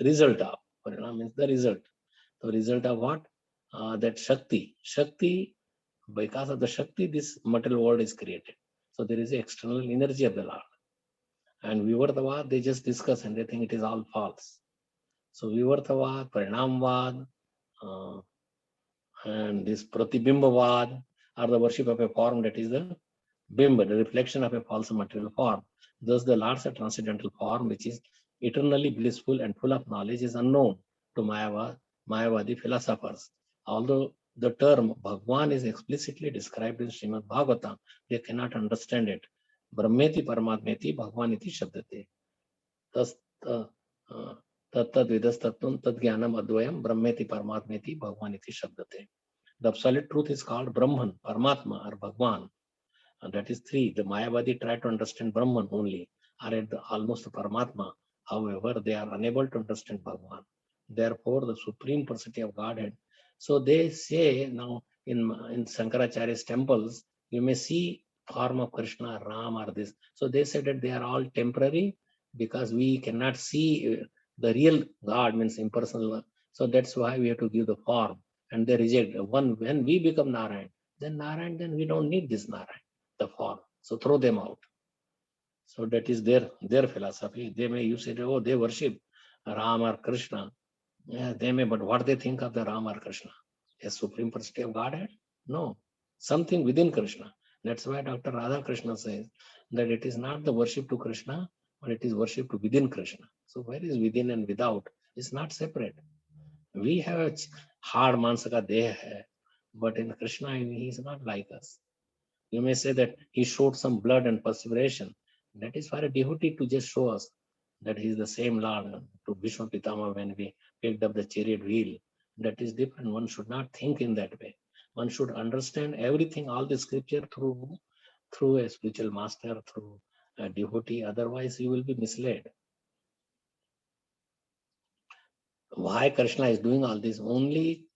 result of. Parinam means the result. The result of what? That Shakti. Shakti, because of the Shakti, this material world is created. So there is the external energy of the Lord. And Vivartavad, they just discuss and they think it is all false. So Vivartavad, Parinamvad, and this Pratibimbavad are the worship of a form that is the Bimba, the reflection of a false material form. Thus, the Lord's transcendental form, which is eternally blissful and full of knowledge, is unknown to Mayavadi philosophers. Although the term Bhagwan is explicitly described in Srimad Bhagavatam, they cannot understand it. Brahmeti Paramatmeti Bhagwaniti Shabdate. Thus, Tattad Vidastatvam Tad Jnanam Advayam Brahmeti Paramatmeti Bhagwaniti Shabdate. The absolute truth is called Brahman, Paramatma, or Bhagwan. And that is three. The Mayavadi try to understand Brahman only, or at the almost Paramatma. However, they are unable to understand Bhagwan. Therefore, the supreme personality of Godhead. So they say now in Shankaracharya's temples, you may see form of Krishna, Ram, or this. So they said that they are all temporary because we cannot see the real God, means impersonal. So that's why we have to give the form. And they reject. When we become Narayan, then we don't need this Narayan, the form. So throw them out. So that is their philosophy. They may, you say, oh, they worship Ram or Krishna. Yeah, they may, but what they think of the Ram or Krishna? A supreme personality of Godhead? No, something within Krishna. That's why Dr. Radha Krishna says that it is not the worship to Krishna, but it is worship to within Krishna. So where is within and without? It's not separate. We have a hard mansaka deha hai, but in Krishna, he is not like us. You may say that he showed some blood and perseveration. That is for a devotee to just show us that he is the same Lord. To Bhishma Pitama, when we picked up the chariot wheel, that is different. One should not think in that way. One should understand everything, all the scripture through a spiritual master, through a devotee. Otherwise, you will be misled. Why Krishna is doing all this? Only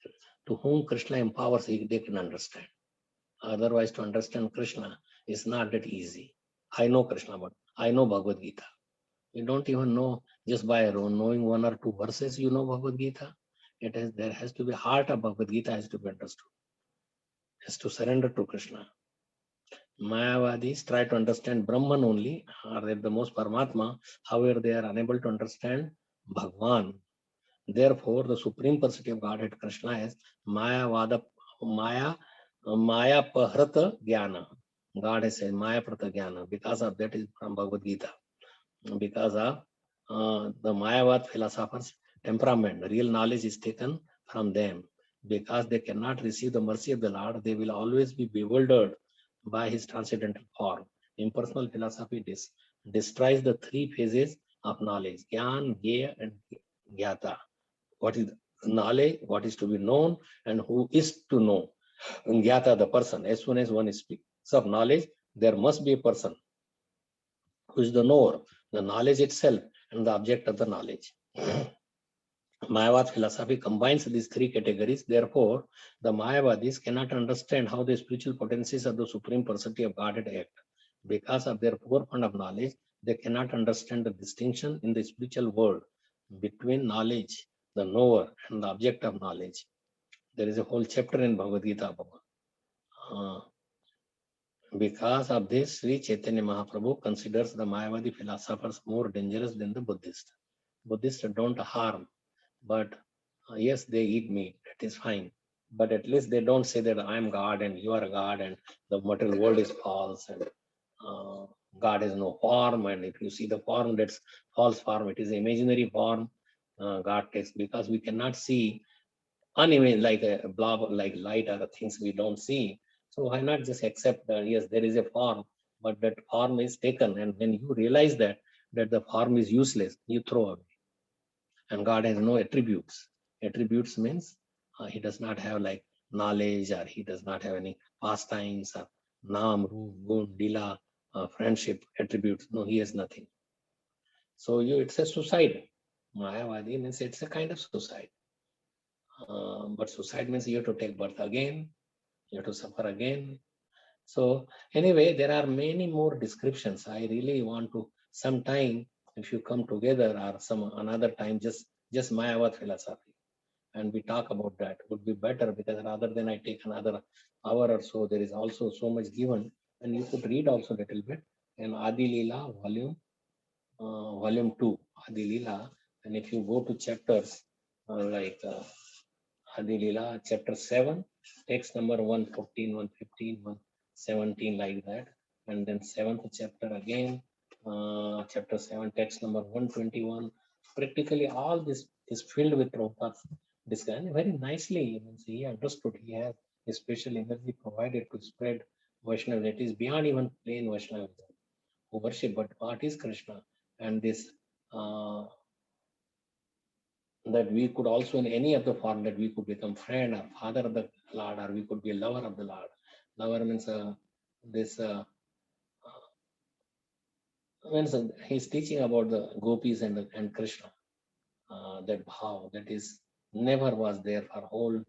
to whom Krishna empowers, they can understand. Otherwise, to understand Krishna is not that easy. I know Krishna, but I know Bhagavad Gita. You don't even know just by knowing one or two verses, you know Bhagavad Gita. There has to be heart of Bhagavad Gita has to be understood. Has to surrender to Krishna. Mayavadis try to understand Brahman only, or they're the most Paramatma. However, they are unable to understand Bhagwan. Therefore, the supreme personality of Godhead Krishna is Maya Prahrata Jnana. God has said Maya Prahrata Jnana. Because of that is from Bhagavad Gita. Because of the Mayavad philosophers' temperament, real knowledge is taken from them. Because they cannot receive the mercy of the Lord, they will always be bewildered by his transcendental form. Impersonal philosophy destroys the three phases of knowledge: Gyan, Gya, and Gyata. What is knowledge, what is to be known, and who is to know. And Gyata, the person. As soon as one speaks of knowledge, there must be a person who is the knower, the knowledge itself, and the object of the knowledge. Mayavad philosophy combines these three categories. Therefore, the Mayavadis cannot understand how the spiritual potencies of the Supreme Personality of Godhead act. Because of their poor fund of knowledge, they cannot understand the distinction in the spiritual world between knowledge, the knower, and the object of knowledge. There is a whole chapter in Bhagavad Gita about. Because of this, Sri Chaitanya Mahaprabhu considers the Mayavadi philosophers more dangerous than the Buddhists. Buddhists don't harm, but yes, they eat meat. That is fine. But at least they don't say that I am God and you are God and the material world is false and God has no form. And if you see the form, that's false form. It is imaginary form. God takes, because we cannot see unimaged like a blob, like light, or the things we don't see. So why not just accept that yes, there is a form, but that form is taken, and when you realize that the form is useless, you throw away. And God has no attributes. Attributes means he does not have like knowledge, or he does not have any pastimes, or naam, roop, gun, lila, friendship attributes. No, he has nothing. So it's a suicide. Mayavadi means it's a kind of suicide. But suicide means you have to take birth again, you have to suffer again. So anyway, there are many more descriptions. I really want to sometime, if you come together or some another time, just Mayavad philosophy, and we talk about that would be better, because rather than I take another hour or so, there is also so much given, and you could read also a little bit in Adi Leela volume 2, Adi Leela, and if you go to chapters like Adi Leela chapter 7, text number 114, 115, 117, like that, and then 7th chapter again, chapter 7, text number 121. Practically all this is filled with Prabhupada's discussion very nicely. Means he understood, he has a special energy provided to spread Vaishnava. It is beyond even plain Vaishnavism who worship, but what is Krishna? And this that we could also in any of the form, that we could become friend or father of the Lord, or we could be a lover of the Lord. Lover means he's teaching about the gopis and Krishna. That bhav that is never was there for whole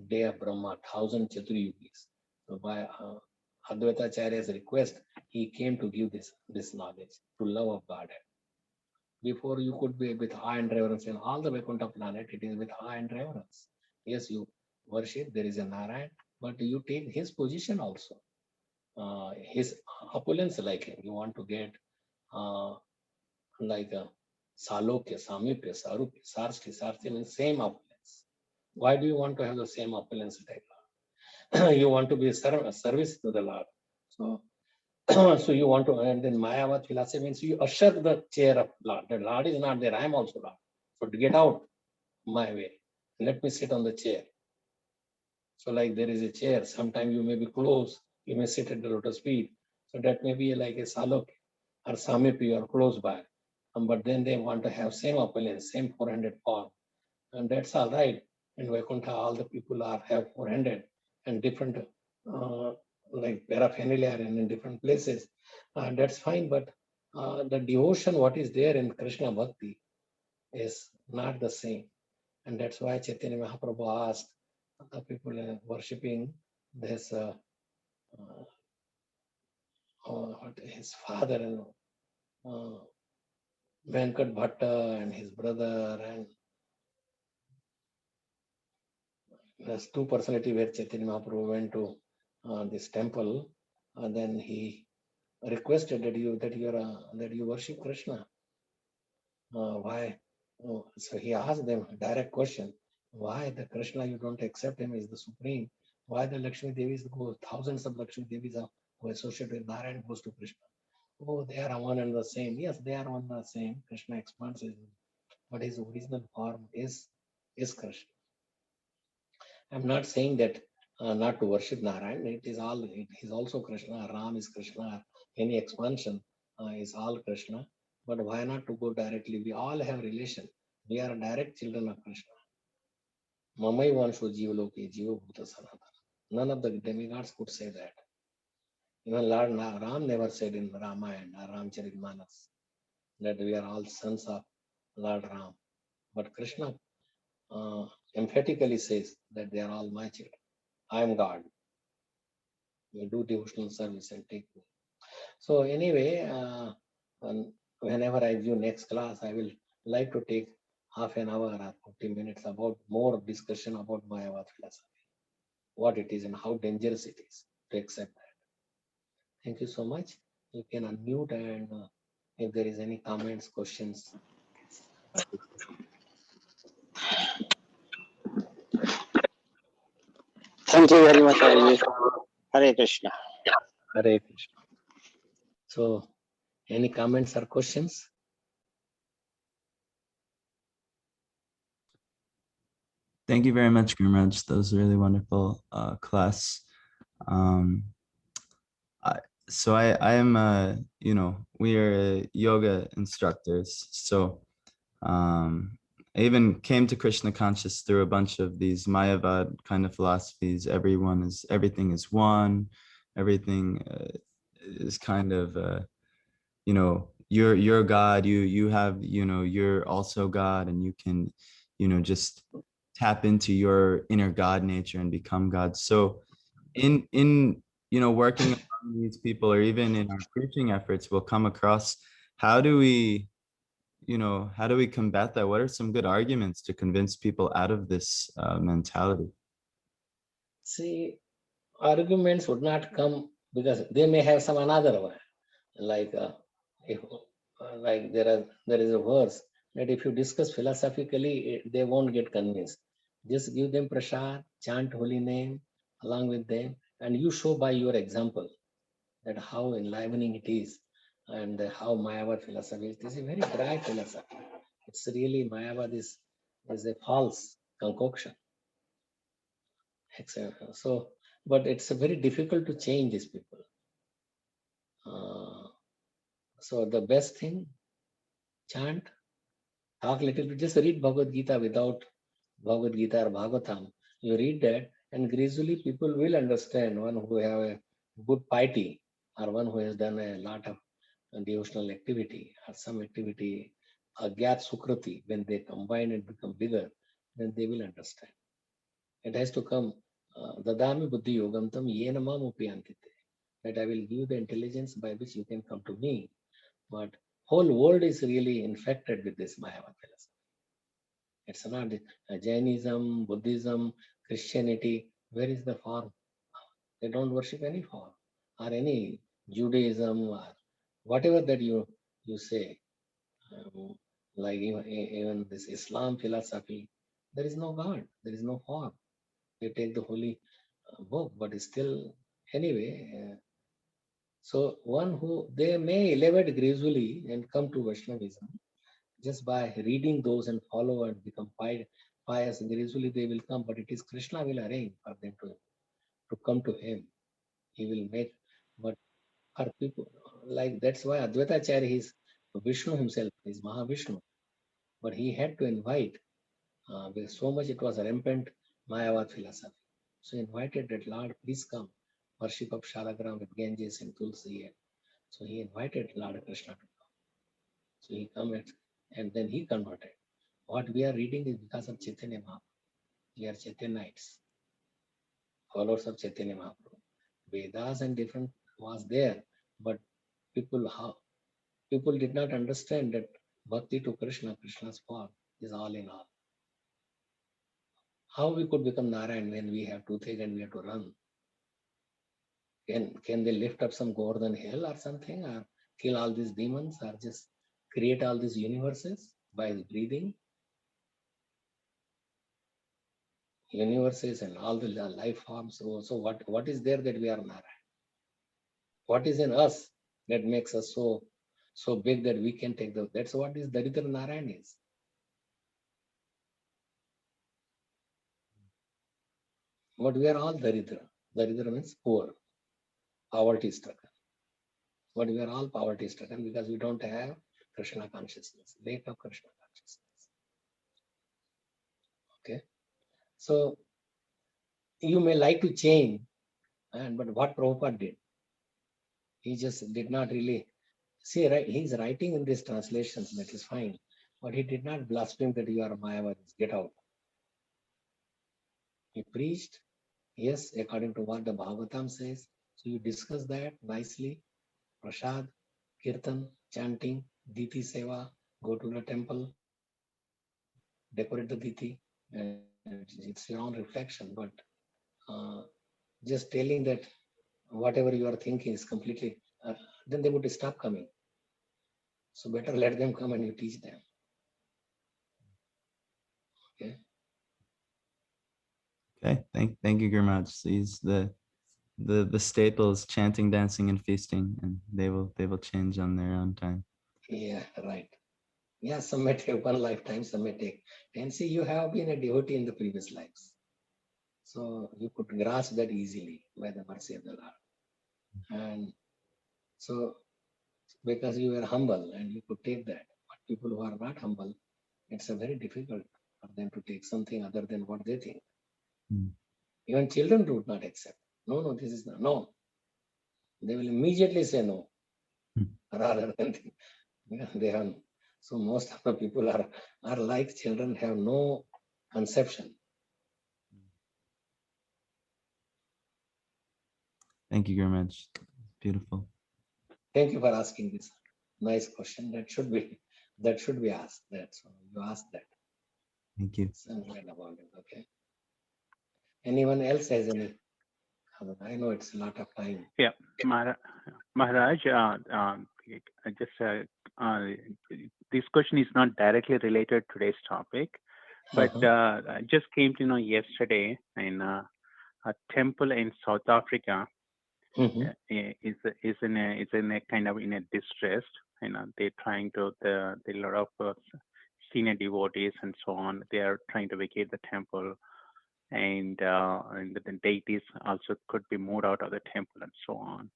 day of Brahma, 1,000 Chaturyugis. So by Advaita Acharya's request, he came to give this knowledge to love of Godhead. Before you could be with awe and reverence in all the Vaikuntha planet, it is with awe and reverence. Yes, you worship, there is a Narayan, but you take his position also. His opulence like him. You want to get like a Salokya, Samipya, Sarupya, Sarsti. Sarsti means same opulence. Why do you want to have the same opulence like that? You want to be a service to the Lord. So so you want to, and then Mayavad philosophy means you usher the chair of Lord. The Lord is not there, I am also Lord. So to get out my way, let me sit on the chair. So like there is a chair, sometimes you may be close, you may sit at the lotus feet. So that may be like a Salok or Samipi or close by. But then they want to have same opulence, same 400 form. And that's all right. In Vaikuntha, all the people have 400 and different like paraphernalia and in different places. That's fine, but the devotion, what is there in Krishna Bhakti, is not the same. And that's why Chaitanya Mahaprabhu asked the people worshipping this his father, Venkat Bhatta and his brother, and there's two personality where Chaitanya Mahaprabhu went to this temple, and then he requested that you worship Krishna. Why? So he asked them a direct question: why the Krishna you don't accept him as the supreme? Why the Lakshmi Devis go, thousands of Lakshmi Devis are who associated with Narayan goes to Krishna? Oh, they are one and the same. Yes, they are one and the same. Krishna expands his, but his original form is Krishna. I'm not saying that not to worship Narayan. It is all. It is also Krishna. Ram is Krishna. Any expansion is all Krishna. But why not to go directly? We all have relation. We are direct children of Krishna. Mamai vansho jivaloke jiva bhuta sanatana. None of the demigods could say that. Even Lord Ram never said in Ramayana or Ramcharitmanas that we are all sons of Lord Ram. But Krishna emphatically says that they are all my children. I am God. We do devotional service and take me. So anyway, whenever I give next class, I will like to take half an hour or 40 minutes about more discussion about Mayavad philosophy, what it is and how dangerous it is to accept that. Thank you so much. You can unmute, and if there is any comments, questions. Thank you very much, Hariji. Hare Krishna. Hare Krishna. So, any comments or questions? Thank you very much, Gurmaraj. That was a really wonderful class. So I am, we are yoga instructors. So I even came to Krishna conscious through a bunch of these Mayavad kind of philosophies. Everything is one. Everything is kind of, you're God, you have, you're also God, and you can, just tap into your inner God nature and become God. So in working among these people, or even in our preaching efforts, we'll come across, how do we combat that? What are some good arguments to convince people out of this mentality? See, arguments would not come because they may have some another one. Like if like there is a verse that if you discuss philosophically, they won't get convinced. Just give them prasad, chant holy name along with them, and you show by your example that how enlivening it is, and how Mayavad philosophy is. This is a very dry philosophy. It's really Mayavad is a false concoction. So, but it's very difficult to change these people. So the best thing, chant, talk little bit, just read Bhagavad Gita without Bhagavad Gita or Bhagavatam. You read that, and gradually people will understand. One who have a good piety, or one who has done a lot of devotional activity, or some activity, Agyat Sukriti, when they combine and become bigger, then they will understand. It has to come, Dadami Buddhi Yogamtam Yena Mam Upayantite, that I will give the intelligence by which you can come to me. But whole world is really infected with this Mayavad philosophy. It's not Jainism, Buddhism, Christianity. Where is the form? They don't worship any form, or any Judaism, or whatever that you say. Like even this Islam philosophy, there is no God, there is no form. They take the holy book, but still, anyway. So one who they may elevate gradually and come to Vaishnavism just by reading those and follow and become pious. Gradually they will come, but it is Krishna will arrange for them to come to him. He will make, but for people like that's why Advaita Acharya is Vishnu himself, is Mahavishnu, but he had to invite because so much it was rampant Mayavad philosophy. So he invited that Lord, please come, worship of Shalagram with Ganges and Tulsi. So he invited Lord Krishna to come. So he come and then he converted. What we are reading is because of Chaitanya Mahaprabhu. We are Chaitanyaites, followers of Chaitanya Mahaprabhu. Vedas and different was there, but people did not understand that bhakti to Krishna, Krishna's form, is all in all. How we could become Narayan when we have toothache and we have to run? Can they lift up some Govardhan hill or something, or kill all these demons, or just create all these universes by breathing? Universes and all the life forms. So what is there that we are Narayan? What is in us that makes us so big that we can take that's what this Daridra Narayan is. But we are all Daridra. Daridra means poor, poverty stricken. But we are all poverty stricken because we don't have Krishna consciousness, lack of Krishna consciousness. Okay. So you may like to change, but what Prabhupada did, he just did not really see, right? He's writing in these translations, that is fine, but he did not blaspheme that you are Mayavadis, get out. He preached, yes, according to what the Bhagavatam says. So you discuss that nicely. Prasad, Kirtan, chanting, Diti Seva, go to the temple, decorate the Diti. And it's your own reflection, but just telling that whatever you are thinking is completely, then they would stop coming. So better let them come and you teach them. Okay. Okay, thank you, Gurmaj. These the staples: chanting, dancing, and feasting, and they will change on their own time. Yeah, right. Yeah, some may take one lifetime, some may take 10. See, you have been a devotee in the previous lives. So you could grasp that easily by the mercy of the Lord. And so because you were humble and you could take that. But people who are not humble, it's a very difficult for them to take something other than what they think. Even children would not accept. No, this is not. No. They will immediately say no. Rather than think. Yeah, they have, so most of the people are like children, have no conception. Thank you, Gurmaj. Beautiful. Thank you for asking this nice question. That should be asked. That so you asked that. Thank you. So I'm glad about it. Okay. Anyone else has any? I know it's a lot of time. Yeah, Maharaj, this question is not directly related to today's topic, but I just came to know yesterday in a temple in South Africa is in a kind of in a distress. They're trying to the lot of senior devotees and so on. They are trying to vacate the temple, and the deities also could be moved out of the temple and so on.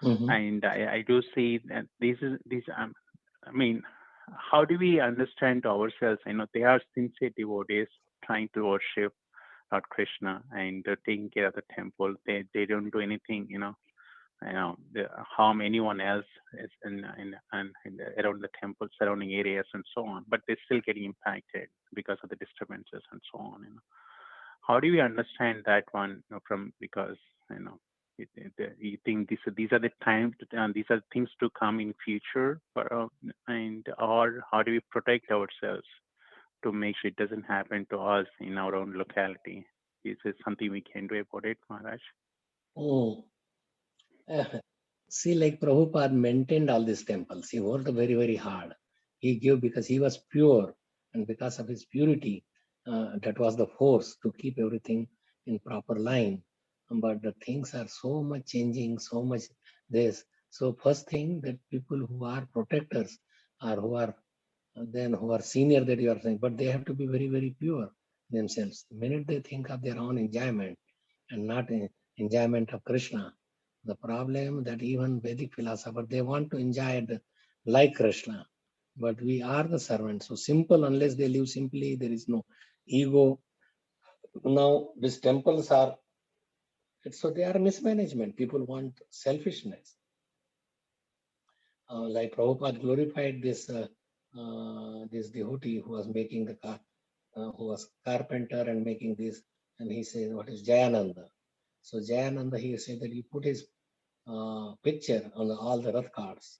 And I do see that these. I mean, how do we understand ourselves? They are sincere devotees trying to worship Lord Krishna and taking care of the temple. They don't do anything, harm anyone else in around the temple, surrounding areas and so on. But they're still getting impacted because of the disturbances and so on. How do we understand that one from, because you think these are the times, these are things to come in future, or how do we protect ourselves to make sure it doesn't happen to us in our own locality? Is there something we can do about it, Maharaj? See, like Prabhupada maintained all these temples. He worked very, very hard. He gave because he was pure, and because of his purity, that was the force to keep everything in proper line. But the things are so much changing, so much this. So first thing, that people who are protectors or who are senior, that you are saying, but they have to be very, very pure themselves. The minute they think of their own enjoyment and not enjoyment of Krishna, the problem that even Vedic philosophers, they want to enjoy it like Krishna, but we are the servants. So simple, unless they live simply, there is no ego. Now these temples are, so they are mismanagement. People want selfishness. Like Prabhupada glorified this devotee who was making the car, who was carpenter and making this, and he said, what is Jayananda? So Jayananda, he said that he put his picture on all the Rath cards,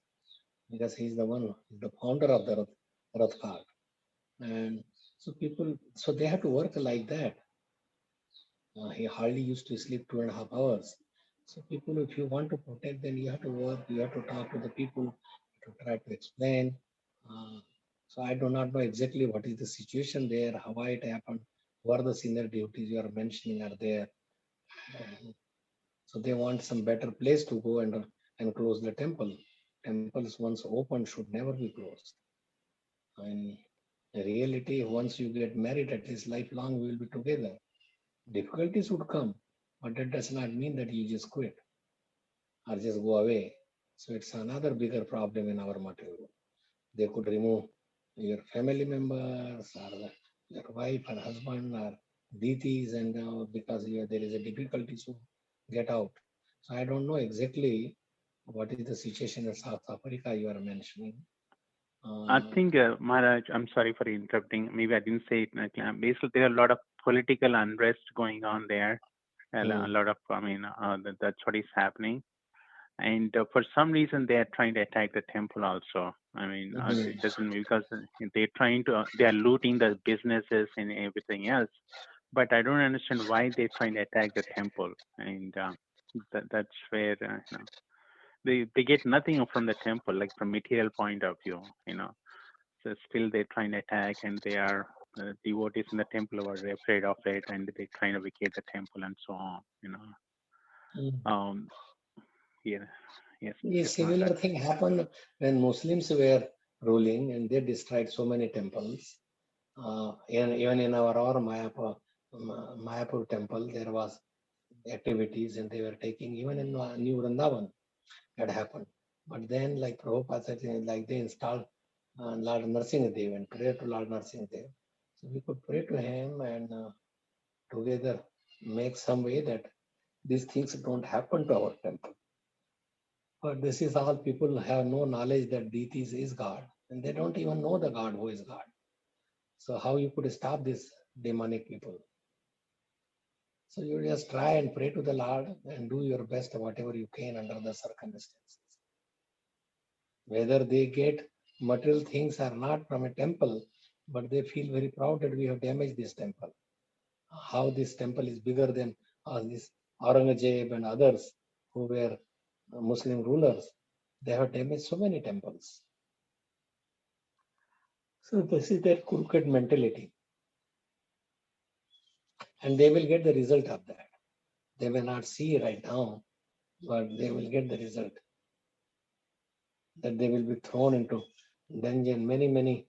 because he's the founder of the Rath card. And so people, so they have to work like that. He hardly used to sleep 2.5 hours. So people, if you want to protect them, you have to work, you have to talk to the people, to try to explain. So I do not know exactly what is the situation there, how it happened, what are the senior duties you are mentioning are there. So they want some better place to go and close the temple. Temples once open should never be closed. In reality, once you get married, at least lifelong we will be together. Difficulties would come, but that does not mean that you just quit or just go away. So it's another bigger problem in our material. They could remove your family members or your wife or husband or deities, and because there is a difficulty to get out. So I don't know exactly what is the situation in South Africa you are mentioning. I think, Maharaj, I'm sorry for interrupting. Maybe I didn't say it. Basically, there are a lot of political unrest going on there. A lot of, that's what is happening. And for some reason, they are trying to attack the temple also. It doesn't, because they are looting the businesses and everything else. But I don't understand why they're trying to attack the temple. And that's where, they get nothing from the temple, like from material point of view, So still they're trying to attack, and they are devotees in the temple are afraid of it, and they're trying to vacate the temple and so on. Yes. A similar thing happened when Muslims were ruling, and they destroyed so many temples. Even in our Mayapur temple, there was activities, and they were taking, even in New Vrindavan, that happened. But then, like Prabhupada said, like they installed Lord Narsingadev and pray to Lord Narsingadev. So we could pray to him and together make some way that these things don't happen to our temple. But this is all people have no knowledge that deities is God, and they don't even know the God who is God. So how you could stop this demonic people? So you just try and pray to the Lord and do your best whatever you can under the circumstances. Whether they get material things or not from a temple, but they feel very proud that we have damaged this temple. How this temple is bigger than all these Aurangzeb and others who were Muslim rulers. They have damaged so many temples. So this is their crooked mentality. And they will get the result of that. They may not see right now, but they will get the result. That they will be thrown into dungeon, many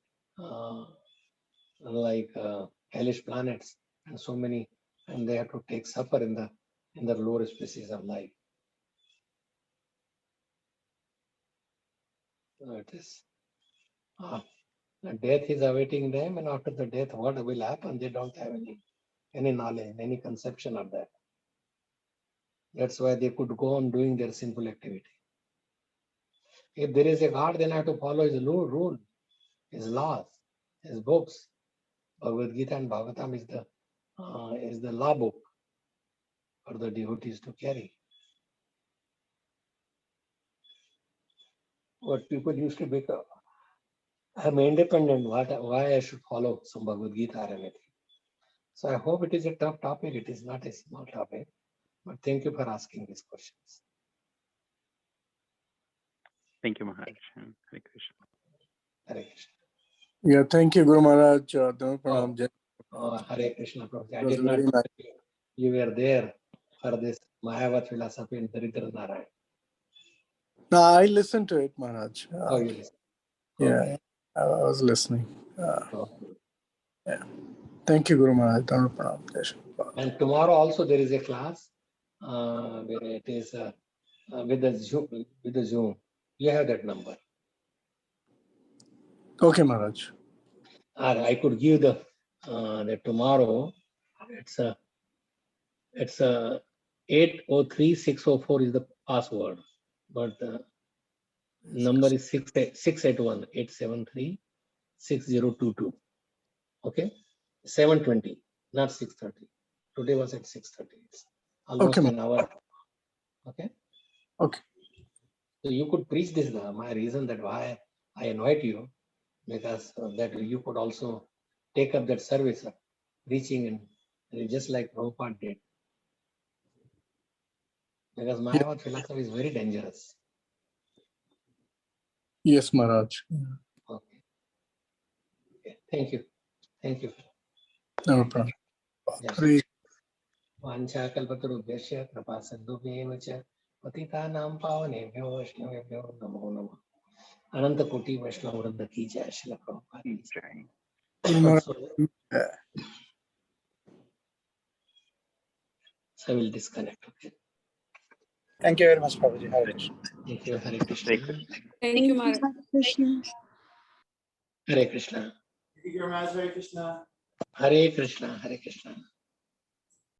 hellish planets, and so many, and they have to take suffer in the lower species of life. So it is. Death is awaiting them, and after the death, what will happen? They don't have any knowledge, any conception of that. That's why they could go on doing their sinful activity. If there is a God, then I have to follow his rule, his laws, his books. Bhagavad Gita and Bhagavatam is the law book for the devotees to carry. What people used to become, I'm independent. Why I should follow some Bhagavad Gita or anything? So I hope it is a tough topic. It is not a small topic. But thank you for asking these questions. Thank you, Maharaj. Hare Krishna. Hare Krishna. Yeah, thank you, Guru Maharaj. Dhamma Pranam. Jai. Hare Krishna, Prabhuji. I It was did not very know nice. that you were there for this Mayavad philosophy in Daridra Narayan. No, I listened to it, Maharaj. Oh, you listen. Yeah, I was listening. Okay. Thank you, Guru Maharaj. Dhamma Pranam. Jai Shri Prabhupada. And tomorrow also there is a class where it is with the Zoom. You have that number. Okay, Maharaj. Or I could give the tomorrow. It's 803604 is the password, but the number is 681 873 6022. Okay, 7:20, not 6:30. Today was at 6:30. It's almost Okay, an hour. Okay. Okay. So you could preach this. My reason that why I invite you, because that you could also take up that service of preaching and just like Prabhupada did. Because Mayavad philosophy is very dangerous. Yes, Maharaj. Okay. Thank you. Thank you. Dhamma Pranam. Yes. Hare वाञ्छाकल्पतरुभ्यश्च कृपासिन्धुभ्येव च पतितानां पावनेभ्यो वैष्णवेभ्यो नमो नमः. अनंत कोटि वैष्णव वृंद की जय. श्रील प्रभुपाद की जय. Guru Maharaj. So I will disconnect. Okay. Thank you very much, Prabhuji. Hare Krishna. Thank you. Hare Krishna. Hare Krishna. Thank you, Maharaj. Krishna. Hare Krishna. Thank you, Hare Krishna. Hare Krishna. Hare Krishna.